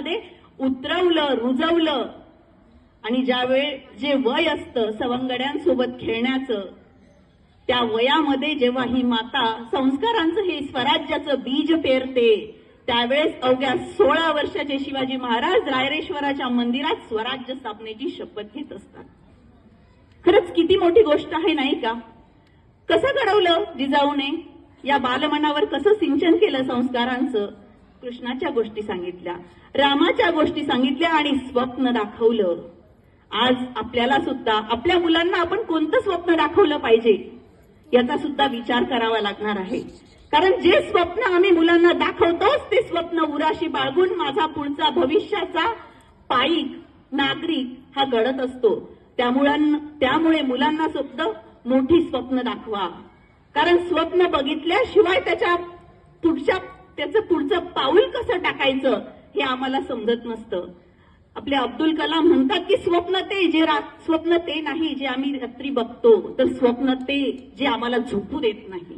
जीवनामध्ये उतरवलं, रुजवलं. आणि ज्यावेळी जे वय असतं सवंगड्यांसोबत खेळण्याचं, त्या वयामध्ये जेव्हा ही माता संस्कारांचं हे स्वराज्याचं बीज पेरते, त्यावेळेस अवघ्या 16 वर्षाचे शिवाजी महाराज रायरेश्वराच्या मंदिरात स्वराज्य स्थापनेची शपथ घेत असतात. खरंच किती मोठी गोष्ट आहे नाही का? कसं घडवलं जिजाऊने या बालमनावर, कसं सिंचन केलं संस्कारांचं? कृष्णाच्या गोष्टी सांगितल्या, रामाच्या गोष्टी सांगितल्या आणि स्वप्न दाखवलं. आज आपल्याला सुद्धा आपल्या मुलांना आपण कोणतं स्वप्न दाखवलं पाहिजे याचा सुद्धा विचार करावा लागणार आहे. कारण जे स्वप्न आम्ही मुलांना दाखवतोच ते स्वप्न उराशी बाळगून माझा पुढचा भविष्याचा पाईक नागरिक हा घडत असतो. त्यामुळे मुलांना सुद्धा मोठी स्वप्न दाखवा. कारण स्वप्न बघितल्याशिवाय त्याचं पुढचं पाऊल कसं टाकायचं हे आम्हाला समजत नसतं. आपले अब्दुल कलाम म्हणतात की स्वप्न ते नाही जे आम्ही रात्री बघतो, तर स्वप्न ते जे आम्हाला झोपू देत नाही.